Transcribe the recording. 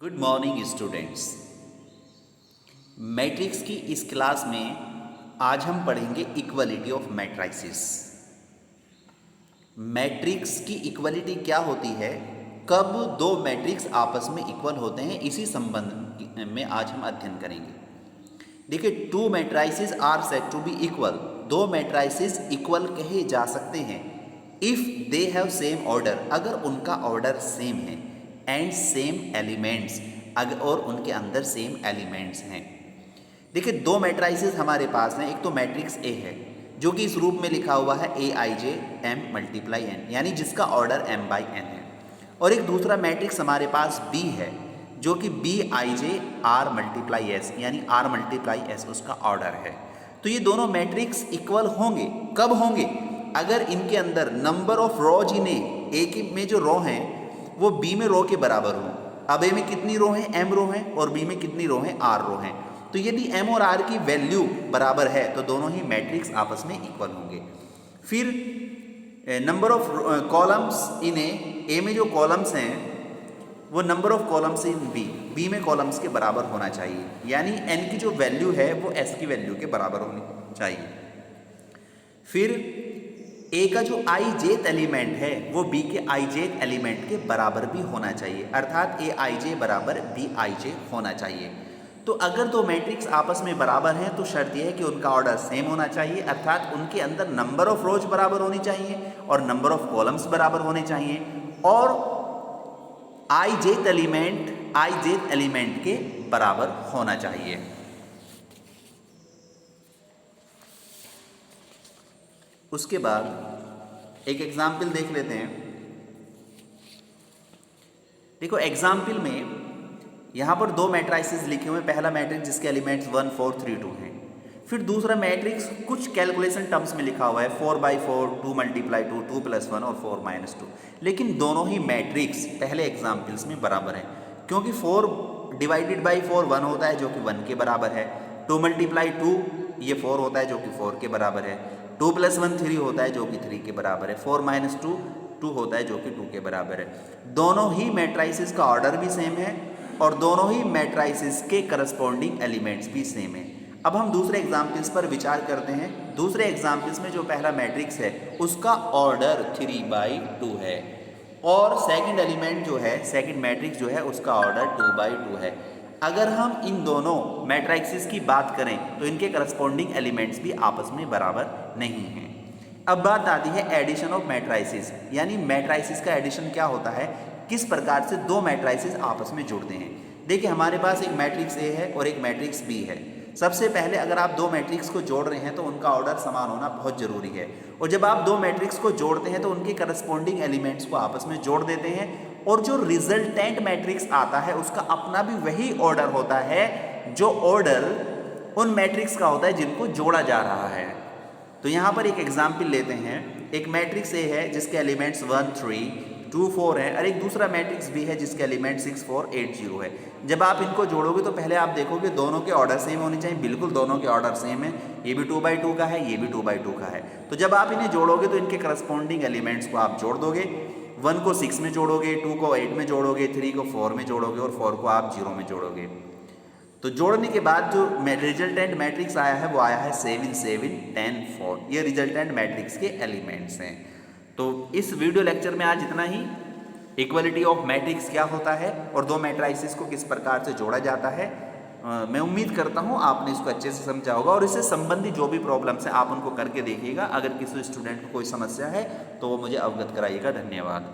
Good morning students. Matrix की इस class में आज हम पढ़ेंगे इक्वलिटी ऑफ मैट्रिसेस। मैट्रिक्स की इक्वलिटी क्या होती है, कब दो मैट्रिक्स आपस में इक्वल होते हैं, इसी संबंध में आज हम अध्ययन करेंगे। देखिए, two matrices are said to be equal. दो मैट्रिसेस इक्वल कहे जा सकते हैं if they have same order, अगर उनका ऑर्डर सेम है, एंड सेम एलिमेंट्स, अगर और उनके अंदर सेम एलिमेंट्स हैं। देखिए, दो मैट्रिसेस हमारे पास हैं। एक तो मैट्रिक्स ए है जो कि इस रूप में लिखा हुआ है ए आई जे एम मल्टीप्लाई एन, यानी जिसका ऑर्डर एम बाई एन है। और एक दूसरा मैट्रिक्स हमारे पास बी है जो कि b i j r multiply s, यानी आर मल्टीप्लाई एस उसका ऑर्डर है। तो ये दोनों मैट्रिक्स इक्वल होंगे। कब होंगे? अगर इनके अंदर number of rose in A में जो रो हैं वो बी में रो के बराबर हो। अब ए में कितनी रो हैं? एम रो हैं, और बी में कितनी रो हैं? आर रो हैं। तो यदि एम और आर की वैल्यू बराबर है तो दोनों ही मैट्रिक्स आपस में इक्वल होंगे। फिर number of columns in A में जो कॉलम्स हैं वो number of columns in B में कॉलम्स के बराबर होना चाहिए, यानी एन की जो वैल्यू है वो एस की वैल्यू के बराबर होनी चाहिए। फिर ए का जो आई जेथ एलिमेंट है वो बी के आई जेथ एलिमेंट के बराबर भी होना चाहिए, अर्थात ए आई जे बराबर बी आई जे होना चाहिए। तो अगर दो मैट्रिक्स आपस में बराबर हैं तो शर्त यह है कि उनका ऑर्डर सेम होना चाहिए, अर्थात उनके अंदर नंबर ऑफ रोज बराबर होनी चाहिए और नंबर ऑफ कॉलम्स बराबर होने चाहिए, और आई जेथ एलिमेंट के बराबर होना चाहिए। उसके बाद एक एग्जाम्पल देख लेते हैं। देखो, एग्जाम्पल में यहाँ पर दो मैट्रिसेस लिखे हुए हैं। पहला मैट्रिक्स जिसके एलिमेंट्स 1 4 3 2 हैं। फिर दूसरा मैट्रिक्स कुछ कैलकुलेशन टर्म्स में लिखा हुआ है 4/4, 2 × 2, 2 + 1 और 4 - 2। लेकिन दोनों ही मैट्रिक्स पहले एग्जाम्पल्स में बराबर हैं, क्योंकि 4 ÷ 4 1 होता है जो कि 1 के बराबर है। 2 × 2 ये 4 होता है जो कि 4 के बराबर है। 2 + 1 3 होता है जो कि 3 के बराबर है। 4 - 2 2 होता है जो कि 2 के बराबर है। दोनों ही मैट्रिसेस का ऑर्डर भी सेम है और दोनों ही मैट्रिसेस के करस्पॉन्डिंग एलिमेंट्स भी सेम है। अब हम दूसरे एग्जाम्पल्स पर विचार करते हैं। दूसरे एग्जाम्पल्स में जो पहला मैट्रिक्स है उसका ऑर्डर 3/2 है, और सेकंड एलिमेंट जो है, सेकंड मैट्रिक्स जो है उसका ऑर्डर 2/2 है। अगर हम इन दोनों मैट्रिक्सेस की बात करें तो इनके करस्पॉन्डिंग एलिमेंट्स भी आपस में बराबर नहीं हैं। अब बात आती है एडिशन ऑफ मैट्रिसेस, यानी मैट्रिसेस का एडिशन क्या होता है, किस प्रकार से दो मैट्रिसेस आपस में जुड़ते हैं। देखिए, हमारे पास एक मैट्रिक्स ए है और एक मैट्रिक्स बी है। सबसे पहले अगर आप दो मैट्रिक्स को जोड़ रहे हैं तो उनका ऑर्डर समान होना बहुत जरूरी है, और जब आप दो मैट्रिक्स को जोड़ते हैं तो उनके करस्पॉन्डिंग एलिमेंट्स को आपस में जोड़ देते हैं, और जो रिजल्टेंट मैट्रिक्स आता है उसका अपना भी वही ऑर्डर होता है जो ऑर्डर उन मैट्रिक्स का होता है जिनको जोड़ा जा रहा है। तो यहाँ पर एक एग्जाम्पल लेते हैं। एक मैट्रिक्स ए है जिसके एलिमेंट्स 1 3 2 4 है, और एक दूसरा मैट्रिक्स बी है जिसके एलिमेंट 6 4 8 0 है। जब आप इनको जोड़ोगे तो पहले आप देखोगे दोनों के ऑर्डर सेम होने चाहिए। बिल्कुल दोनों के ऑर्डर सेम है, ये भी 2/2 का है, ये भी 2/2 का है। तो जब आप इन्हें जोड़ोगे तो इनके करस्पॉन्डिंग एलिमेंट्स को आप जोड़ दोगे। 1 को 6 में जोड़ोगे, 2 को 8 में जोड़ोगे, 3 को 4 में जोड़ोगे, और 4 को आप 0 में जोड़ोगे। तो जोड़ने के बाद जो रिजल्टेंट मैट्रिक्स आया है वो आया है 7 7 10 4। ये रिजल्टेंट मैट्रिक्स के एलिमेंट्स हैं। तो इस वीडियो लेक्चर में आज इतना ही। इक्वलिटी ऑफ मैट्रिक्स क्या होता है और दो मैट्रिसेस को किस प्रकार से जोड़ा जाता है, मैं उम्मीद करता हूँ आपने इसको अच्छे से समझा होगा, और इससे संबंधित जो भी प्रॉब्लम्स हैं आप उनको करके देखिएगा। अगर किसी स्टूडेंट को कोई समस्या है तो वो मुझे अवगत कराइएगा। धन्यवाद।